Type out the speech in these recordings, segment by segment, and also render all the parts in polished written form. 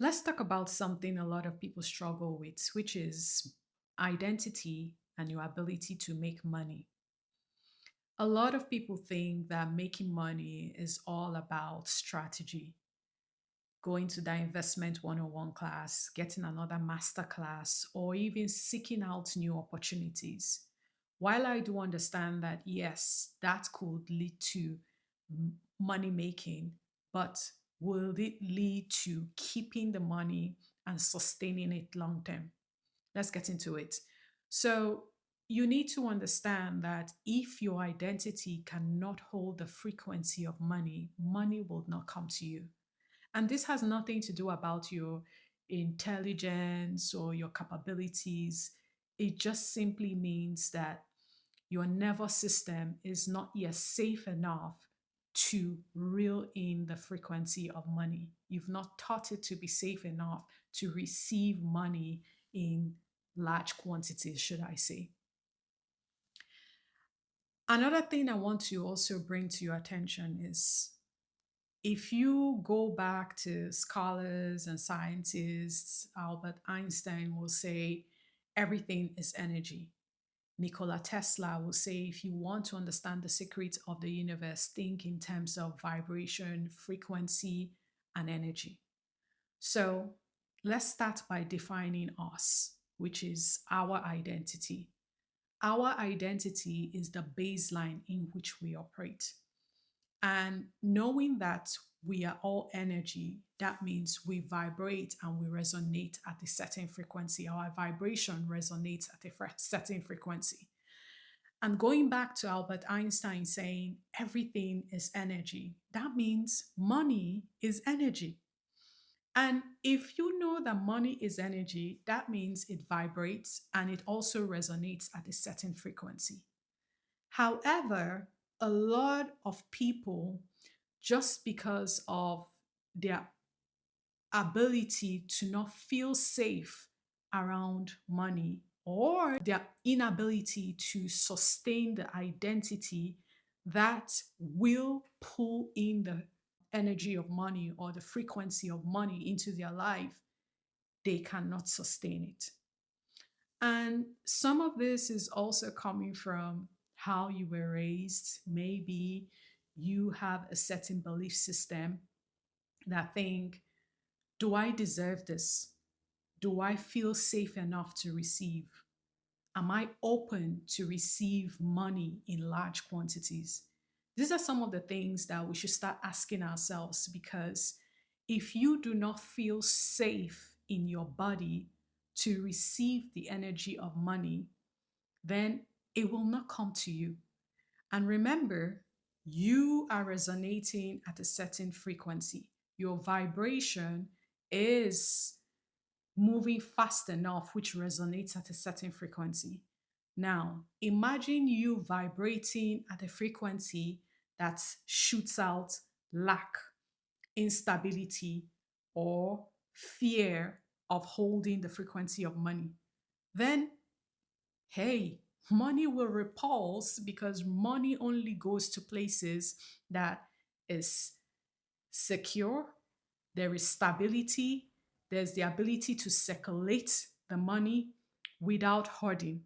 Let's talk about something a lot of people struggle with, which is identity and your ability to make money. A lot of people think that making money is all about strategy, going to that investment 101 class, getting another master class, or even seeking out new opportunities. While I do understand that, yes, that could lead to money making, but will it lead to keeping the money and sustaining it long term? Let's get into it. So, you need to understand that if your identity cannot hold the frequency of money, money will not come to you. And this has nothing to do about your intelligence or your capabilities. It just simply means that your nervous system is not yet safe enough to reel in the frequency of money. You've not taught it to be safe enough to receive money in large quantities, should I say. Another thing I want to also bring to your attention is if you go back to scholars and scientists, Albert Einstein will say everything is energy. Nikola Tesla will say if you want to understand the secrets of the universe, think in terms of vibration, frequency, and energy. So let's start by defining us, which is our identity. Our identity is the baseline in which we operate. And knowing that we are all energy, that means we vibrate and we resonate at a certain frequency. Our vibration resonates at a certain frequency. And going back to Albert Einstein saying everything is energy, that means money is energy. And if you know that money is energy, that means it vibrates and it also resonates at a certain frequency. However, a lot of people, just because of their ability to not feel safe around money or their inability to sustain the identity that will pull in the energy of money or the frequency of money into their life, they cannot sustain it. And some of this is also coming from how you were raised. Maybe you have a certain belief system that think, do I deserve this? Do I feel safe enough to receive? Am I open to receive money in large quantities? These are some of the things that we should start asking ourselves because if you do not feel safe in your body to receive the energy of money, then it will not come to you. And remember, you are resonating at a certain frequency. Your vibration is moving fast enough, which resonates at a certain frequency. Now, imagine you vibrating at a frequency that shoots out lack, instability, or fear of holding the frequency of money. Then, hey, money will repulse because money only goes to places that is secure, there is stability, there's the ability to circulate the money without hoarding.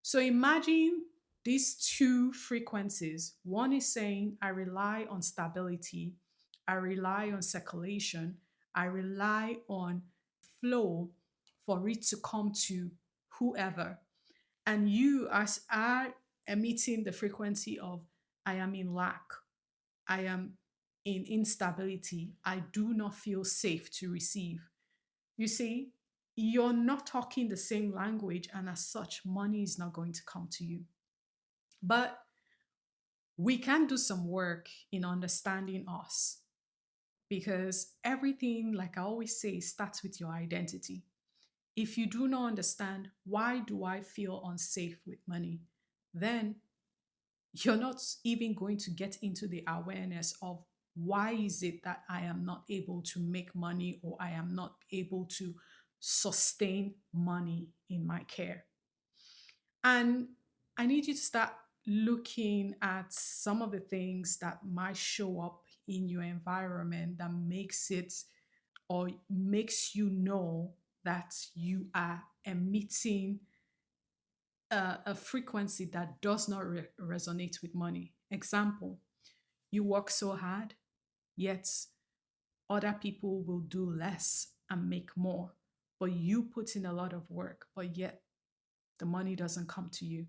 So imagine these two frequencies. One is saying, I rely on stability, I rely on circulation, I rely on flow for it to come to whoever. And you are emitting the frequency of, I am in lack, I am in instability, I do not feel safe to receive. You see, you're not talking the same language, and as such, money is not going to come to you. But we can do some work in understanding us because everything, like I always say, starts with your identity. If you do not understand why do I feel unsafe with money, then you're not even going to get into the awareness of why is it that I am not able to make money or I am not able to sustain money in my care. And I need you to start looking at some of the things that might show up in your environment that makes it or makes you know that you are emitting a frequency that does not resonate with money. Example, you work so hard, yet other people will do less and make more. But you put in a lot of work, but yet the money doesn't come to you.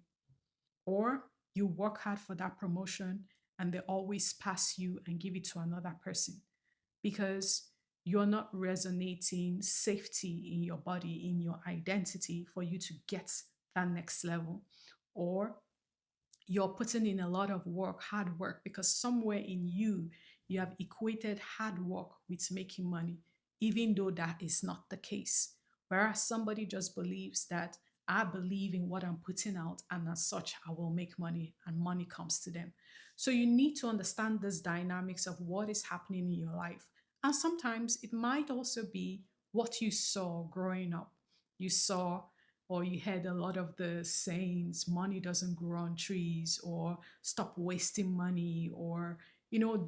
Or you work hard for that promotion and they always pass you and give it to another person because you're not resonating safety in your body, in your identity for you to get that next level. Or you're putting in a lot of work, hard work, because somewhere in you, you have equated hard work with making money, even though that is not the case. Whereas somebody just believes that I believe in what I'm putting out, and as such, I will make money, and money comes to them. So you need to understand this dynamics of what is happening in your life. And sometimes it might also be what you saw growing up. You saw or you heard a lot of the sayings, money doesn't grow on trees, or stop wasting money, or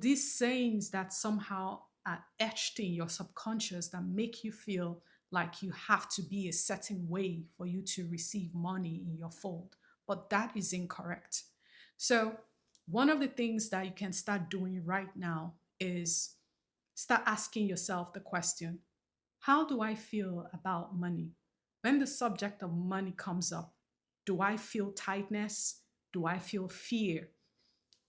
these sayings that somehow are etched in your subconscious that make you feel like you have to be a certain way for you to receive money in your fold. But that is incorrect. So one of the things that you can start doing right now is start asking yourself the question, how do I feel about money? When the subject of money comes up, do I feel tightness? Do I feel fear?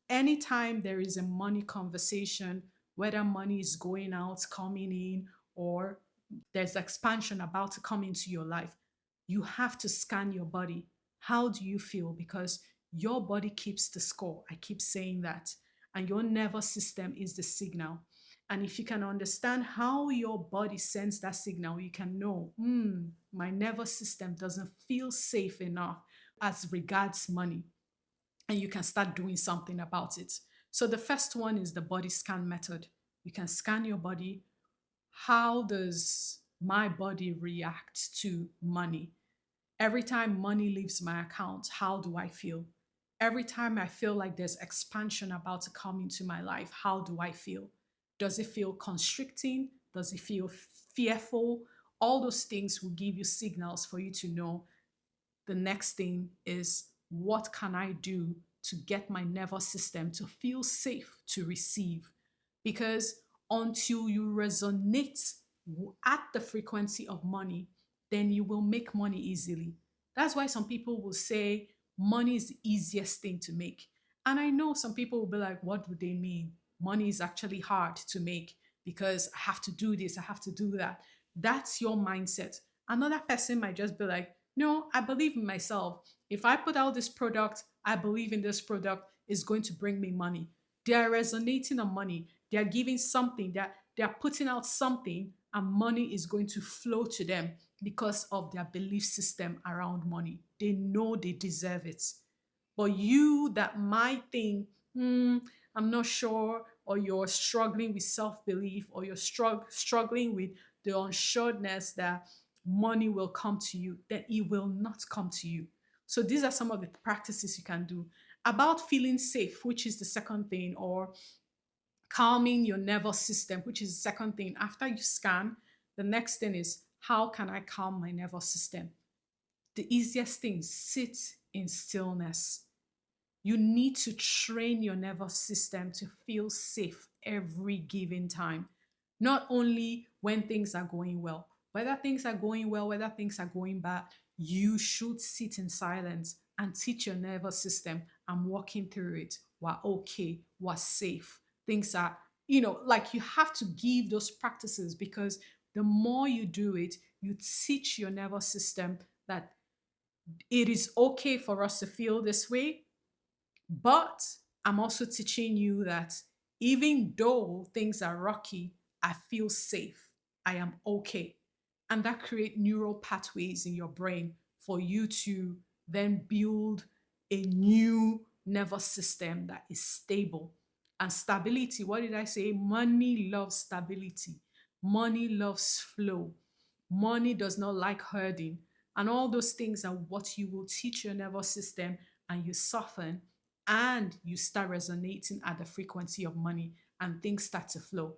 Anytime there is a money conversation, whether money is going out, coming in, or there's expansion about to come into your life, you have to scan your body. How do you feel? Because your body keeps the score. I keep saying that. And your nervous system is the signal. And if you can understand how your body sends that signal, you can know, my nervous system doesn't feel safe enough as regards money, and you can start doing something about it. So the first one is the body scan method. You can scan your body. How does my body react to money? Every time money leaves my account, how do I feel? Every time I feel like there's expansion about to come into my life, how do I feel? Does it feel constricting? Does it feel fearful? All those things will give you signals for you to know the next thing is, what can I do to get my nervous system to feel safe to receive? Because until you resonate at the frequency of money, then you will make money easily. That's why some people will say money is the easiest thing to make. And I know some people will be like, what do they mean? Money is actually hard to make because I have to do this, I have to do that. That's your mindset. Another person might just be like, no, I believe in myself. If I put out this product, I believe in this product is going to bring me money. They are resonating on money. They are giving something, they are putting out something, and money is going to flow to them because of their belief system around money. They know they deserve it. But you that might think, I'm not sure, or you're struggling with self belief, or you're struggling with the unsureness that money will come to you, then it will not come to you. So these are some of the practices you can do. About feeling safe, which is the second thing, or calming your nervous system, which is the second thing. After you scan, the next thing is, how can I calm my nervous system? The easiest thing, sit in stillness. You need to train your nervous system to feel safe every given time. Not only when things are going well, whether things are going well, whether things are going bad, you should sit in silence and teach your nervous system, I'm walking through it. We're okay. We're safe. Things are, like you have to give those practices because the more you do it, you teach your nervous system that it is okay for us to feel this way, but I'm also teaching you that even though things are rocky, I feel safe. I am okay. And that create neural pathways in your brain for you to then build a new nervous system that is stable. And stability, what did I say? Money loves stability. Money loves flow. Money does not like herding. And all those things are what you will teach your nervous system, and you soften and you start resonating at the frequency of money and things start to flow.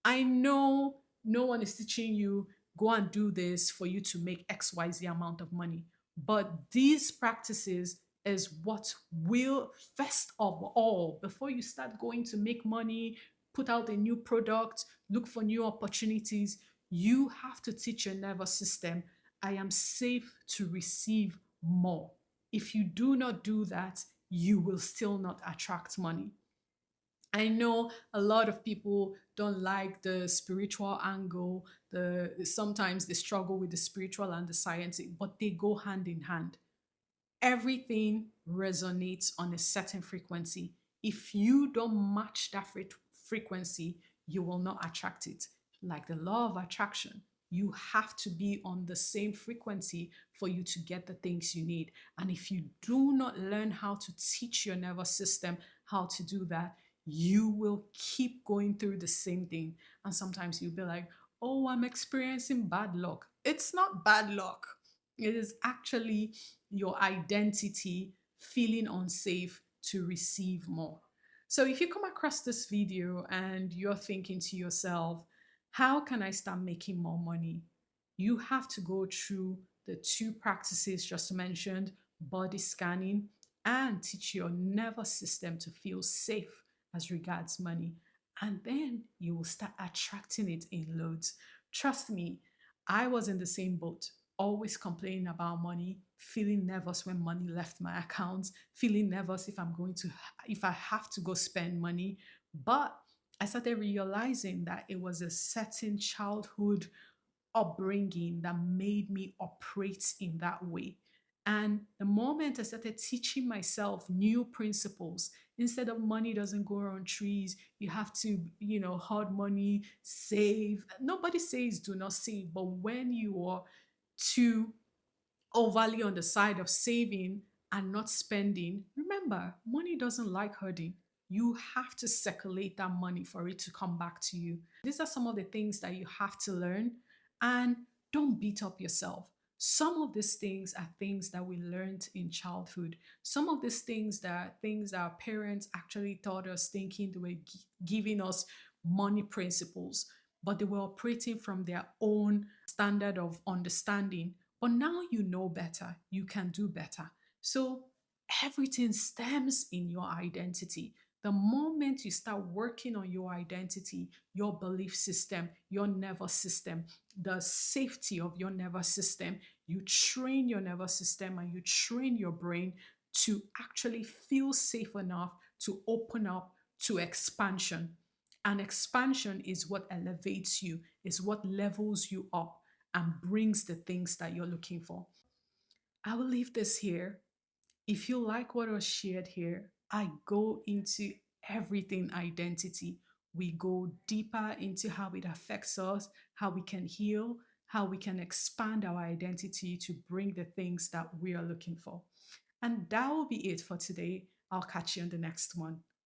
I know No one is teaching you, go and do this for you to make XYZ amount of money. But these practices is what will, first of all, before you start going to make money, put out a new product, look for new opportunities, you have to teach your nervous system, I am safe to receive more. If you do not do that, you will still not attract money. I know a lot of people don't like the spiritual angle. Sometimes they struggle with the spiritual and the scientific, but they go hand in hand. Everything resonates on a certain frequency. If you don't match that frequency, you will not attract it. Like the law of attraction, you have to be on the same frequency for you to get the things you need. And if you do not learn how to teach your nervous system how to do that, you will keep going through the same thing. And sometimes you'll be like, oh, I'm experiencing bad luck. It's not bad luck. It is actually your identity feeling unsafe to receive more. So if you come across this video and you're thinking to yourself, how can I start making more money? You have to go through the two practices just mentioned, body scanning, and teach your nervous system to feel safe as regards money. And then you will start attracting it in loads. Trust me, I was in the same boat, always complaining about money, feeling nervous when money left my account, feeling nervous if I have to go spend money. But I started realizing that it was a certain childhood upbringing that made me operate in that way. And the moment I started teaching myself new principles, instead of money doesn't grow on trees, you have to, hoard money, save. Nobody says do not save, but when you are too overly on the side of saving and not spending, remember, money doesn't like hurting. You have to circulate that money for it to come back to you. These are some of the things that you have to learn, and don't beat up yourself. Some of these things are things that we learned in childhood. Some of these things that are things that our parents actually taught us, thinking they were giving us money principles, but they were operating from their own standard of understanding. But now you know better, you can do better. So everything stems in your identity. The moment you start working on your identity, your belief system, your nervous system, the safety of your nervous system, you train your nervous system and you train your brain to actually feel safe enough to open up to expansion. And expansion is what elevates you, is what levels you up and brings the things that you're looking for. I will leave this here. If you like what was shared here, I go into everything identity. We go deeper into how it affects us, how we can heal, how we can expand our identity to bring the things that we are looking for. And that will be it for today. I'll catch you on the next one.